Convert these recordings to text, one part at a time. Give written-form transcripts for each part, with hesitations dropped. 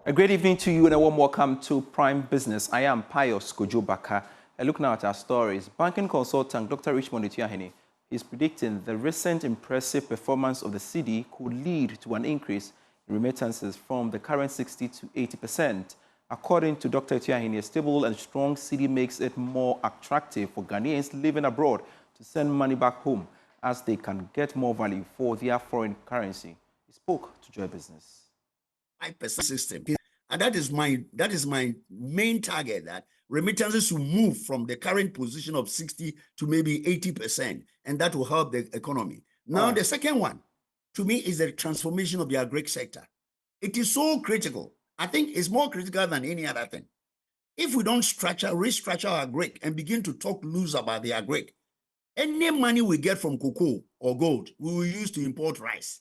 A great evening to you and a warm welcome to Prime Business. I am Pius Kojo-Baka. Look now at our stories. Banking consultant Dr. Richmond Etiahene is predicting the recent impressive performance of the cedi could lead to an increase in remittances from the current 60 to 80%. According to Dr. Etiahene, a stable and strong cedi makes it more attractive for Ghanaians living abroad to send money back home as they can get more value for their foreign currency. He spoke to Joy Business. 5% system, and that is my main target, that remittances will move from the current position of 60 to maybe 80%, and that will help the economy. Now, the second one, to me, is the transformation of the agri sector. It is so critical. I think it's more critical than any other thing. If we don't restructure our agri and begin to talk loose about the agri, any money we get from cocoa or gold, we will use to import rice.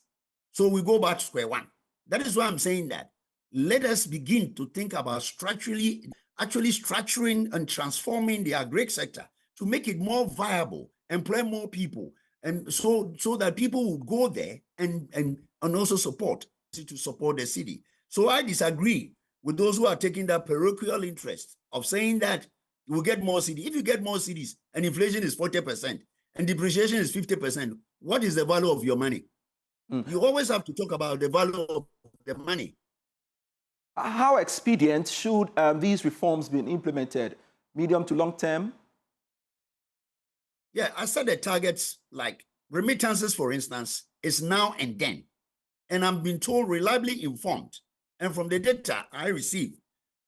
So we go back to square one. That is why I'm saying that. Let us begin to think about structuring and transforming the agri sector to make it more viable, employ more people, and so that people will go there and also support the cedi. So I disagree with those who are taking that parochial interest of saying that you will get more cedi. If you get more cedis and inflation is 40% and depreciation is 50%, what is the value of your money? You always have to talk about the value of the money. How expedient should these reforms be implemented? Medium to long term? Yeah, I said the targets like remittances, for instance, is now and then. And I'm being told, reliably informed, and from the data I receive,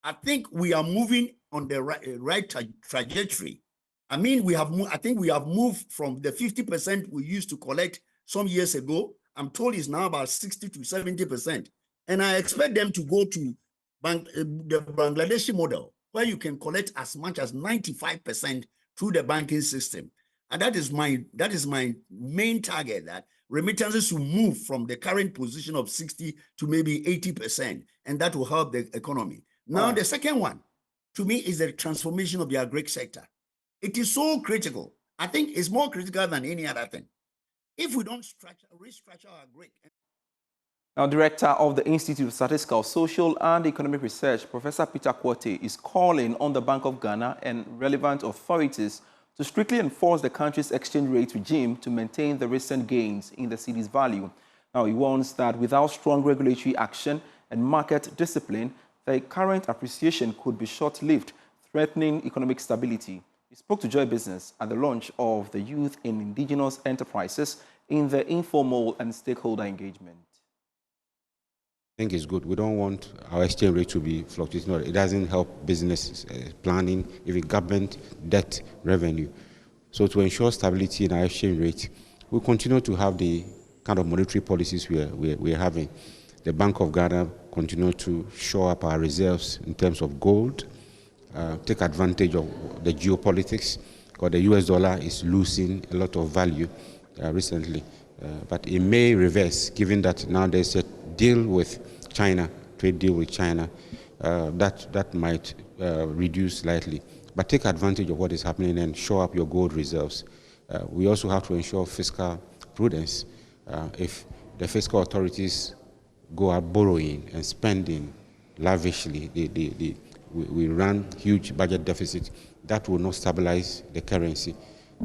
I think we are moving on the right trajectory. I mean, I think we have moved from the 50% we used to collect some years ago. I'm told it's now about 60 to 70%. And I expect them to go to the Bangladeshi model, where you can collect as much as 95% through the banking system. And that is my main target, that remittances will move from the current position of 60 to maybe 80%, and that will help the economy. Now, the second one, to me, is the transformation of the agri sector. It is so critical. I think it's more critical than any other thing. If we don't restructure our agri. Now, Director of the Institute of Statistical, Social and Economic Research, Professor Peter Cu, is calling on the Bank of Ghana and relevant authorities to strictly enforce the country's exchange rate regime to maintain the recent gains in the cedi's value. Now, he warns that without strong regulatory action and market discipline, the current appreciation could be short-lived, threatening economic stability. He spoke to Joy Business at the launch of the Youth in Indigenous Enterprises in the informal and stakeholder engagement. I think it's good. We don't want our exchange rate to be fluctuating. It doesn't help business planning, even government debt revenue. So to ensure stability in our exchange rate, we continue to have the kind of monetary policies we're having. The Bank of Ghana continue to shore up our reserves in terms of gold, take advantage of the geopolitics, because the US dollar is losing a lot of value recently. But it may reverse, given that now there's a deal with China, trade deal with China, that might reduce slightly. But take advantage of what is happening and shore up your gold reserves. We also have to ensure fiscal prudence. If the fiscal authorities go out borrowing and spending lavishly, we run huge budget deficits, that will not stabilize the currency.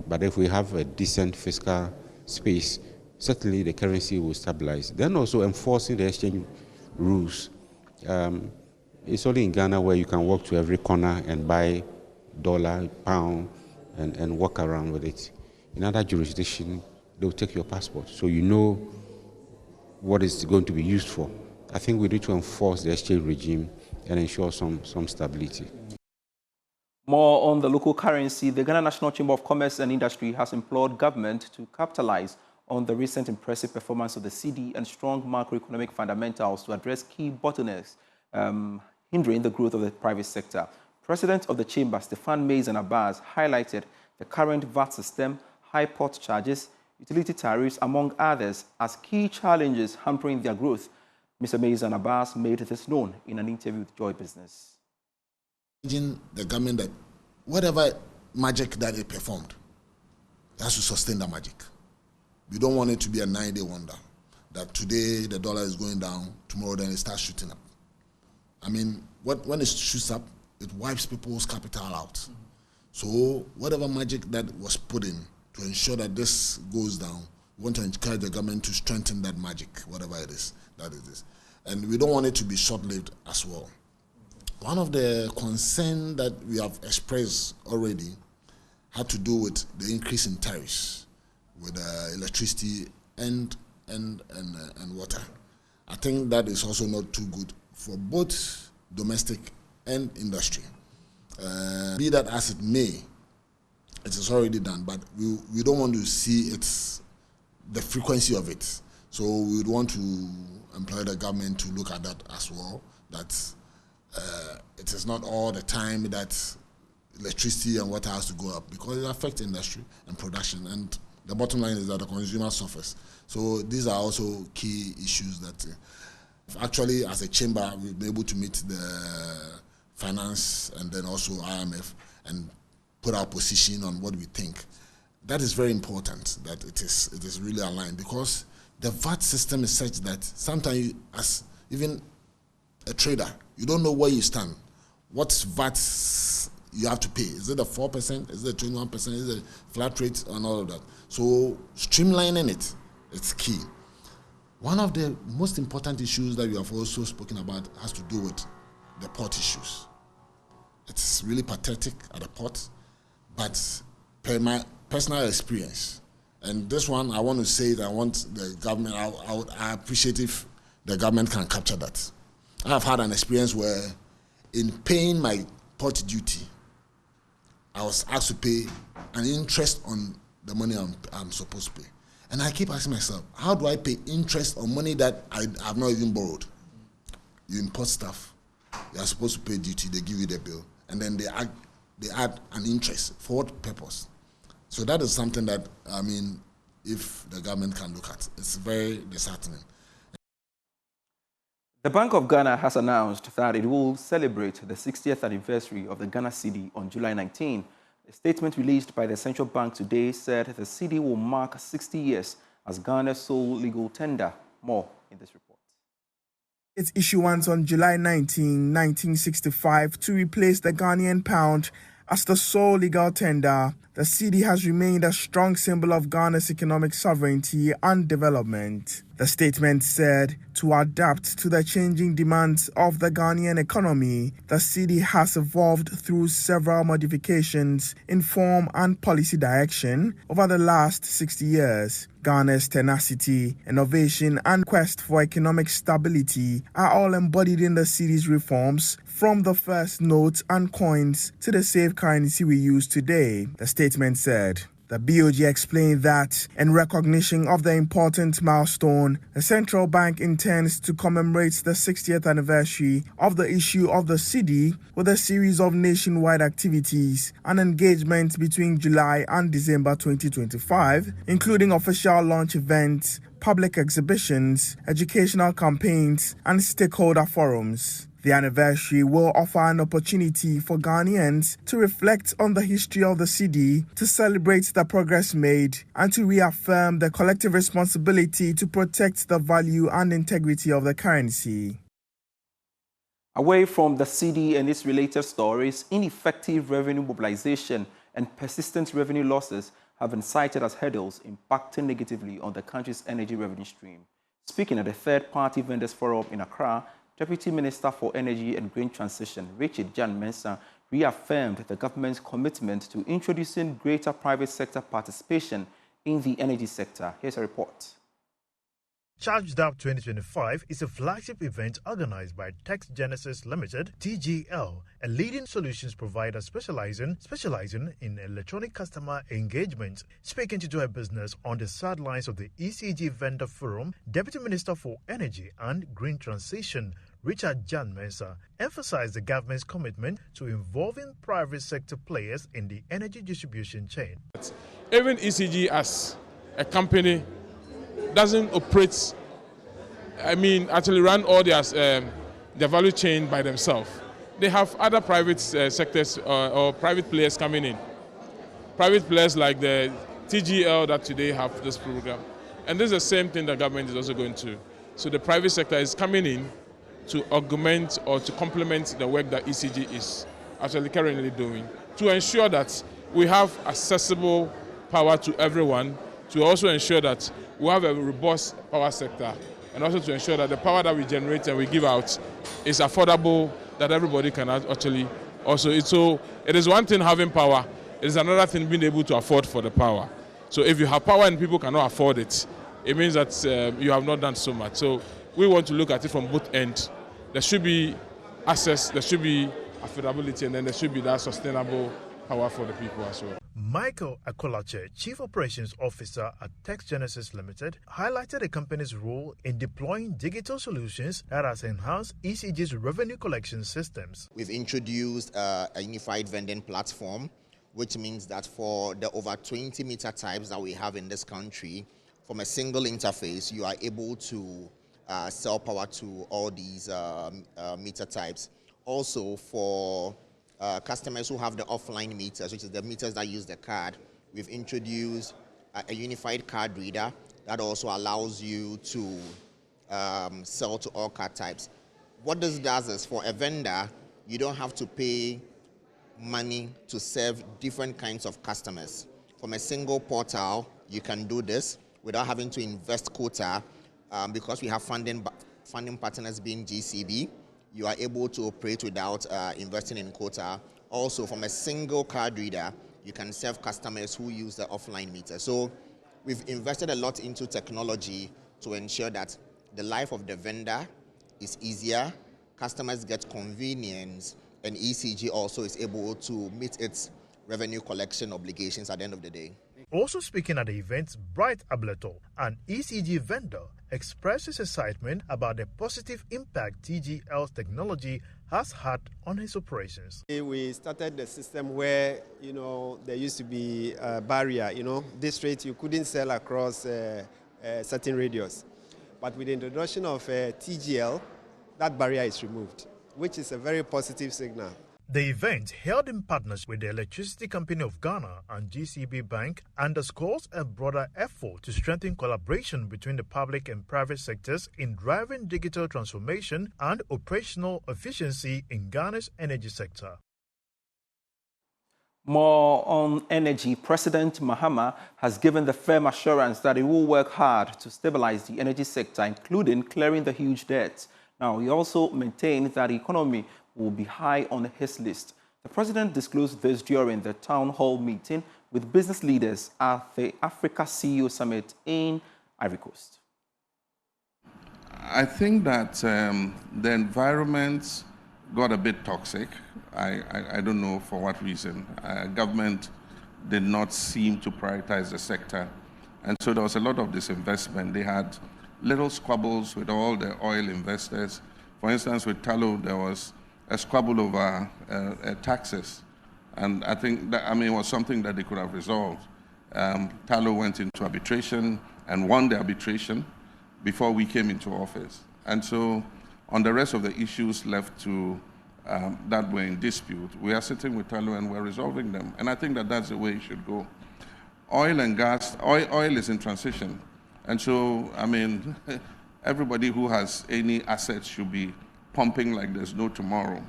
But if we have a decent fiscal space, certainly the currency will stabilize. Then also enforcing the exchange rules. It's only in Ghana where you can walk to every corner and buy dollar, pound, and walk around with it. In other jurisdictions, they'll take your passport, so you know what it's going to be used for. I think we need to enforce the exchange regime and ensure some stability. More on the local currency, the Ghana National Chamber of Commerce and Industry has implored government to capitalize on the recent impressive performance of the cedi and strong macroeconomic fundamentals to address key bottlenecks hindering the growth of the private sector. President of the Chamber, Stefan Mason Abbas, highlighted the current VAT system, high port charges, utility tariffs, among others, as key challenges hampering their growth. Mr. Mason Abbas made this known in an interview with Joy Business. The government that whatever magic that it performed, it has to sustain that magic. We don't want it to be a 9-day wonder, that today the dollar is going down, tomorrow then it starts shooting up. I mean, when it shoots up, it wipes people's capital out. Mm-hmm. So whatever magic that was put in to ensure that this goes down, we want to encourage the government to strengthen that magic, whatever it is, that it is. And we don't want it to be short-lived as well. One of the concerns that we have expressed already had to do with the increase in tariffs with electricity and water. I think that is also not too good for both domestic and industry. Be that as it may, it is already done, but we don't want to see the frequency of it. So we would want to employ the government to look at that as well, that it is not all the time that electricity and water has to go up, because it affects industry and production, and the bottom line is that the consumer suffers. So these are also key issues that actually as a chamber we've been able to meet the finance and then also IMF and put our position on what we think. That is very important, that it is really aligned, because the VAT system is such that sometimes as even a trader, you don't know where you stand. What VAT you have to pay? Is it a 4%? Is it a 21%? Is it a flat rate and all of that? So streamlining it, it's key. One of the most important issues that we have also spoken about has to do with the port issues. It's really pathetic at the port, but per my personal experience, and this one I want to say that I want the government, I appreciate if the government can capture that. I have had an experience where in paying my port duty, I was asked to pay an interest on the money I'm supposed to pay. And I keep asking myself, how do I pay interest on money that I have not even borrowed? You import stuff, you are supposed to pay duty, they give you the bill, and then they add an interest. For what purpose? So that is something that, I mean, if the government can look at, it's very disheartening. The Bank of Ghana has announced that it will celebrate the 60th anniversary of the Ghana Cedi on July 19. A statement released by the central bank today said the Cedi will mark 60 years as Ghana's sole legal tender. More in this report. Its issuance on July 19, 1965 to replace the Ghanaian pound as the sole legal tender, the Cedi has remained a strong symbol of Ghana's economic sovereignty and development. The statement said to adapt to the changing demands of the Ghanaian economy, the Cedi has evolved through several modifications in form and policy direction over the last 60 years. Ghana's tenacity, innovation, and quest for economic stability are all embodied in the Cedi's reforms, from the first notes and coins to the safe currency we use today, the statement said. The BOG explained that, in recognition of the important milestone, the central bank intends to commemorate the 60th anniversary of the issue of the Cedi with a series of nationwide activities and engagement between July and December 2025, including official launch events, public exhibitions, educational campaigns, and stakeholder forums. The anniversary will offer an opportunity for Ghanaians to reflect on the history of the Cedi, to celebrate the progress made, and to reaffirm the collective responsibility to protect the value and integrity of the currency. Away from the Cedi and its related stories, ineffective revenue mobilization and persistent revenue losses have been cited as hurdles impacting negatively on the country's energy revenue stream. Speaking at the third-party vendors forum in Accra, Deputy Minister for Energy and Green Transition, Richard Jan Mensah, reaffirmed the government's commitment to introducing greater private sector participation in the energy sector. Here's a report. Charged Up 2025 is a flagship event organized by Tex Genesis Limited, TGL, a leading solutions provider specializing in electronic customer engagement. Speaking to do a business on the sidelines of the ECG Vendor Forum, Deputy Minister for Energy and Green Transition, Richard Jan Mensah, emphasized the government's commitment to involving private sector players in the energy distribution chain. Even ECG as a company doesn't operate, actually run all their value chain by themselves. They have other private sectors or private players coming in. Private players like the TGL that today have this program. And this is the same thing the government is also going to. So the private sector is coming in to augment or to complement the work that ECG is actually currently doing, to ensure that we have accessible power to everyone, to also ensure that we have a robust power sector, and also to ensure that the power that we generate and we give out is affordable, that everybody can actually also. So it is one thing having power, it is another thing being able to afford for the power. So if you have power and people cannot afford it, it means that you have not done so much. So we want to look at it from both ends. There should be access, there should be affordability, and then there should be that sustainable power for the people as well. Michael Akolache, Chief Operations Officer at Text Genesis Limited, highlighted the company's role in deploying digital solutions that has enhanced ECG's revenue collection systems. We've introduced a unified vending platform, which means that for the over 20 meter types that we have in this country, from a single interface, you are able to sell power to all these meter types. Also, for customers who have the offline meters, which is the meters that use the card, we've introduced a unified card reader that also allows you to sell to all card types. What this does is, for a vendor, you don't have to pay money to serve different kinds of customers. From a single portal, you can do this without having to invest quota. Because we have funding partners being GCB, you are able to operate without investing in quota. Also, from a single card reader, you can serve customers who use the offline meter. So we've invested a lot into technology to ensure that the life of the vendor is easier, customers get convenience, and ECG also is able to meet its revenue collection obligations at the end of the day. Also speaking at the event, Bright Ableto, an ECG vendor, expressed his excitement about the positive impact TGL's technology has had on his operations. We started the system where, there used to be a barrier, district, you couldn't sell across certain radius. But with the introduction of TGL, that barrier is removed, which is a very positive signal. The event, held in partnership with the Electricity Company of Ghana and GCB Bank, underscores a broader effort to strengthen collaboration between the public and private sectors in driving digital transformation and operational efficiency in Ghana's energy sector. More on energy, President Mahama has given the firm assurance that he will work hard to stabilize the energy sector, including clearing the huge debts. Now, he also maintained that the economy will be high on his list. The president disclosed this during the town hall meeting with business leaders at the Africa CEO Summit in Ivory Coast. I think that the environment got a bit toxic. I don't know for what reason. Government did not seem to prioritize the sector. And so there was a lot of disinvestment. They had little squabbles with all the oil investors. For instance, with Tullow, there was a squabble over taxes. And I think that, it was something that they could have resolved. Tullow went into arbitration and won the arbitration before we came into office. And so on the rest of the issues left to that were in dispute, we are sitting with Tullow and we're resolving them. And I think that that's the way it should go. Oil and gas, oil is in transition. And so, everybody who has any assets should be pumping like there's no tomorrow.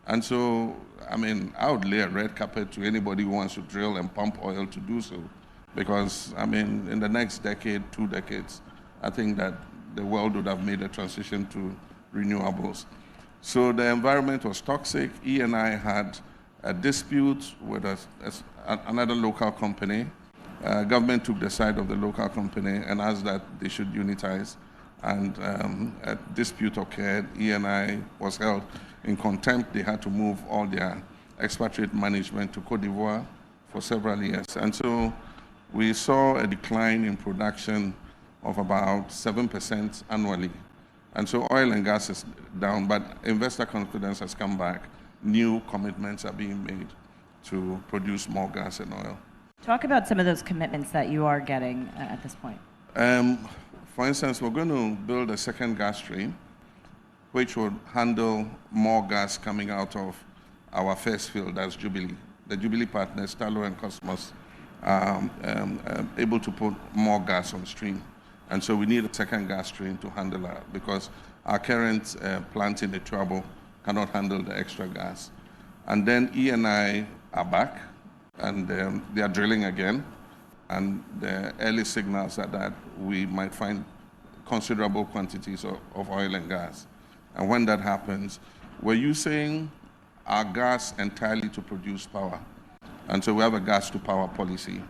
And so, I would lay a red carpet to anybody who wants to drill and pump oil to do so. Because, in the next decade, 2 decades, I think that the world would have made a transition to renewables. So the environment was toxic. E&I had a dispute with another local company. Government took the side of the local company and asked that they should unitize. And a dispute occurred. E&I was held in contempt. They had to move all their expatriate management to Cote d'Ivoire for several years. And so we saw a decline in production of about 7% annually. And so oil and gas is down, but investor confidence has come back. New commitments are being made to produce more gas and oil. Talk about some of those commitments that you are getting at this point. For instance, we're going to build a second gas stream, which will handle more gas coming out of our first field, that's Jubilee. The Jubilee partners, Tullow and Cosmos, are able to put more gas on stream. And so we need a second gas train to handle that because our current plant in the Trouble cannot handle the extra gas. And then E&I are back, and they are drilling again. And the early signals are that we might find considerable quantities of oil and gas. And when that happens, we're using our gas entirely to produce power. And so we have a gas to power policy.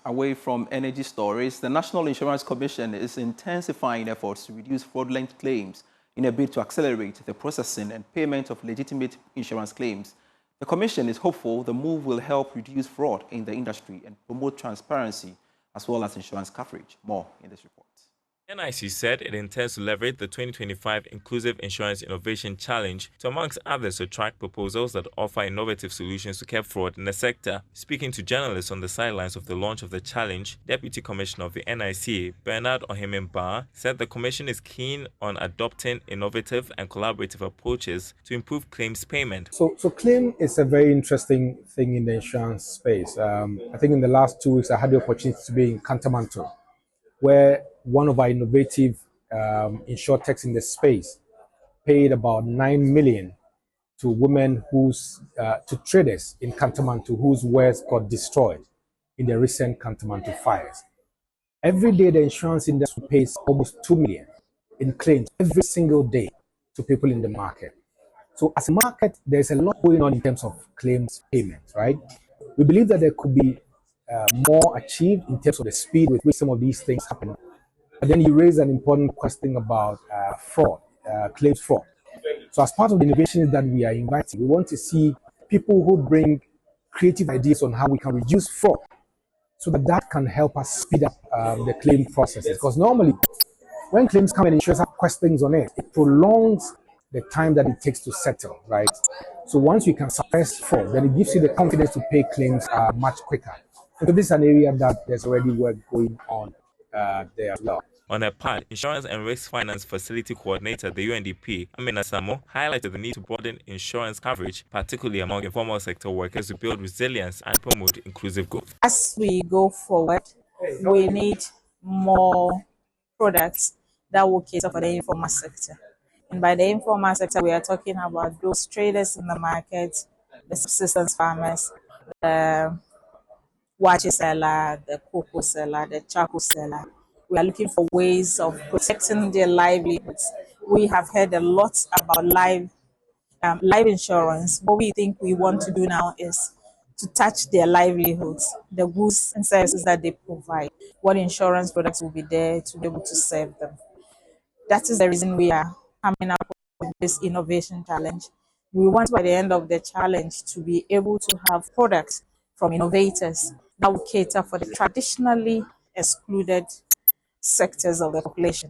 Away from energy stories, the National Insurance Commission is intensifying efforts to reduce fraudulent claims in a bid to accelerate the processing and payment of legitimate insurance claims. The Commission is hopeful the move will help reduce fraud in the industry and promote transparency as well as insurance coverage. More in this report. NIC said it intends to leverage the 2025 Inclusive Insurance Innovation Challenge to, amongst others, attract proposals that offer innovative solutions to curb fraud in the sector. Speaking to journalists on the sidelines of the launch of the challenge, Deputy Commissioner of the NIC, Bernard Ohimemba, said the Commission is keen on adopting innovative and collaborative approaches to improve claims payment. So claim is a very interesting thing in the insurance space. I think in the last 2 weeks, I had the opportunity to be in Kantamanto, where one of our innovative insurtechs in the space paid about 9 million to women to traders in Kantamanto whose wares got destroyed in the recent Kantamanto fires. Every day, the insurance industry pays almost 2 million in claims every single day to people in the market. So as a market, there's a lot going on in terms of claims payments, right? We believe that there could be more achieved in terms of the speed with which some of these things happen. But then you raise an important question about fraud, claims fraud. So as part of the innovations that we are inviting, we want to see people who bring creative ideas on how we can reduce fraud so that can help us speed up the claim processes. Because normally, when claims come and insurers have questions on it, it prolongs the time that it takes to settle, right? So once you can suppress fraud, then it gives you the confidence to pay claims much quicker. So this is an area that there's already work going on there as well. On her part, Insurance and Risk Finance Facility Coordinator, the UNDP, Amina Samo, highlighted the need to broaden insurance coverage, particularly among informal sector workers, to build resilience and promote inclusive growth. As we go forward, we need more products that will cater for the informal sector. And by the informal sector, we are talking about those traders in the market, the subsistence farmers, the water seller, the cocoa seller, the charcoal seller. We are looking for ways of protecting their livelihoods. We have heard a lot about life insurance. What we think we want to do now is to touch their livelihoods, the goods and services that they provide. What insurance products will be there to be able to serve them. That is the reason we are coming up with this innovation challenge. We want by the end of the challenge to be able to have products from innovators that will cater for the traditionally excluded sectors of the population.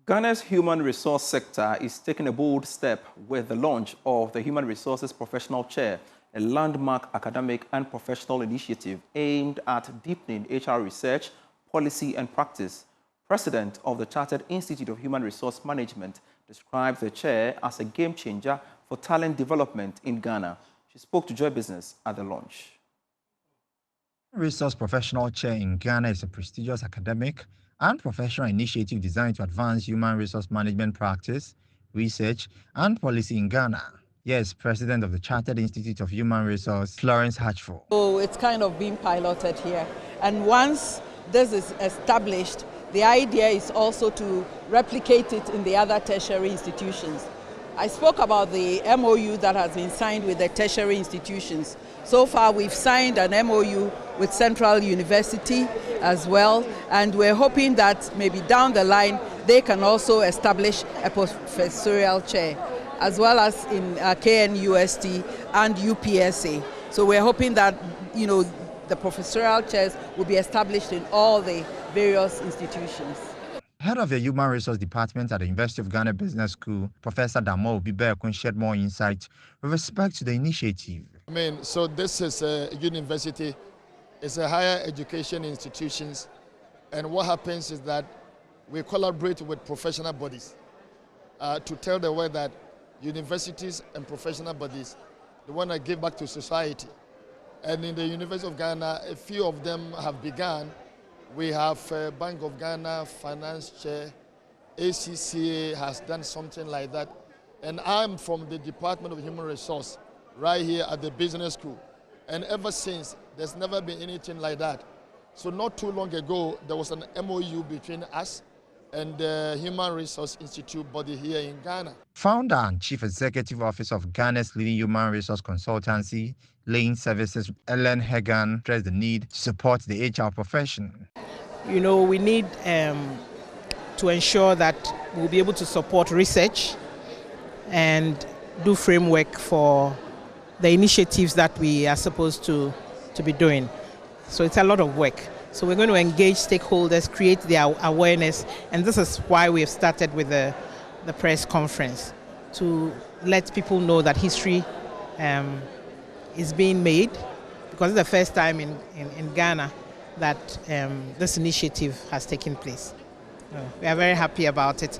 Ghana's human resource sector is taking a bold step with the launch of the Human Resources Professional Chair, a landmark academic and professional initiative aimed at deepening HR research, policy and practice. President of the Chartered Institute of Human Resource Management described the chair as a game changer for talent development in Ghana. She spoke to Joy Business at the launch. Resource Professional Chair in Ghana is a prestigious academic and professional initiative designed to advance human resource management practice, research, and policy in Ghana. Yes, President of the Chartered Institute of Human Resource, Florence Hatchford. So it's kind of being piloted here. And once this is established, the idea is also to replicate it in the other tertiary institutions. I spoke about the MOU that has been signed with the tertiary institutions. So far, we've signed an MOU with Central University as well, and we're hoping that maybe down the line, they can also establish a professorial chair, as well as in KNUST and UPSA. So we're hoping that, the professorial chairs will be established in all the various institutions. Head of the Human Resource Department at the University of Ghana Business School, Professor Damo Bibekun, shared more insight with respect to the initiative. So this is a university, it's a higher education institutions, and what happens is that we collaborate with professional bodies to tell the world that universities and professional bodies, they want to give back to society. And in the University of Ghana, a few of them have begun We have Bank of Ghana, Finance Chair, ACCA has done something like that. And I'm from the Department of Human Resource, right here at the business school. And ever since, there's never been anything like that. So not too long ago, there was an MOU between us and the Human Resource Institute body here in Ghana. Founder and Chief Executive Officer of Ghana's leading human resource consultancy, Lane Services, Ellen Hagan, stressed the need to support the HR profession. You know, we need to ensure that we'll be able to support research and do framework for the initiatives that we are supposed to be doing. So it's a lot of work. So we're going to engage stakeholders, create their awareness, and this is why we have started with the press conference, to let people know that history is being made, because it's the first time in Ghana that this initiative has taken place. We are very happy about it.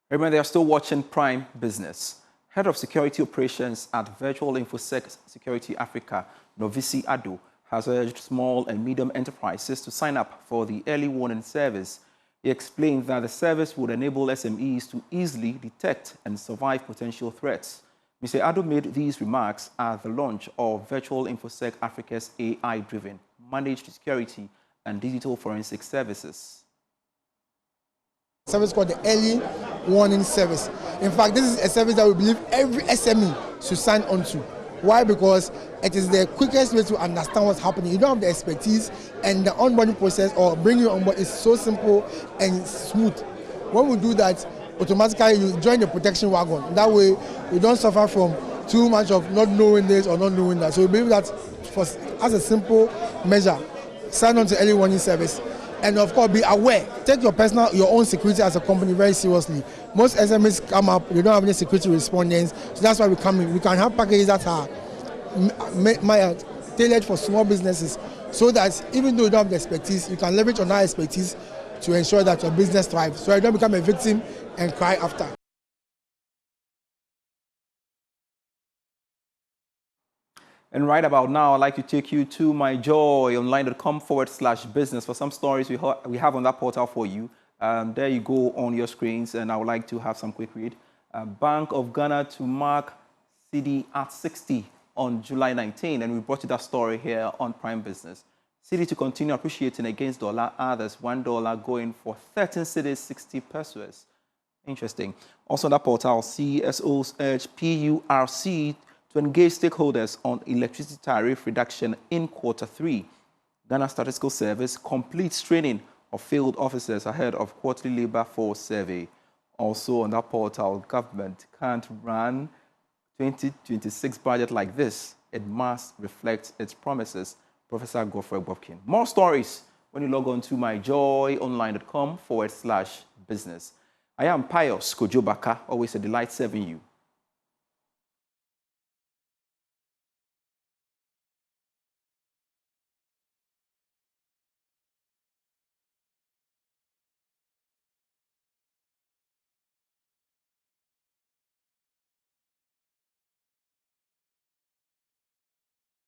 Remember, they are still watching Prime Business. Head of Security Operations at Virtual InfoSec Security Africa, Novisi Ado, has urged small and medium enterprises to sign up for the early warning service. He explained that the service would enable SMEs to easily detect and survive potential threats. Mr. Ado made these remarks at the launch of Virtual InfoSec Africa's AI-driven managed security and digital forensic services. Service called the Early Warning Service. In fact, this is a service that we believe every SME should sign on to. Why? Because it is the quickest way to understand what's happening. You don't have the expertise, and the onboarding process or bringing you on board is so simple and smooth. When we do that, automatically you join the protection wagon. That way, you don't suffer from too much of not knowing this or not knowing that. So we believe that as a simple measure, sign on to Early Warning Service. And of course, be aware. Take your own security as a company very seriously. Most SMEs come up, they don't have any security respondents, so that's why we come in. We can have packages that are tailored for small businesses, so that even though you don't have the expertise, you can leverage on our expertise to ensure that your business thrives, so you don't become a victim and cry after. And right about now, I'd like to take you to myjoyonline.com/business for some stories we have on that portal for you. There you go on your screens, and I would like to have some quick read. Bank of Ghana to mark Cedi at 60 on July 19, and we brought you that story here on Prime Business. Cedi to continue appreciating against dollar, others $1 going for 13 cedis 60 pesos. Interesting. Also on that portal, CSOs urge PURC to engage stakeholders on electricity tariff reduction in Q3. Ghana Statistical Service completes training of field officers ahead of quarterly labor force survey. Also on that portal, government can't run 2026 budget like this. It must reflect its promises. Professor Govt. More stories when you log on to myjoyonline.com/business. I am Pius Kojobaka, always a delight serving you.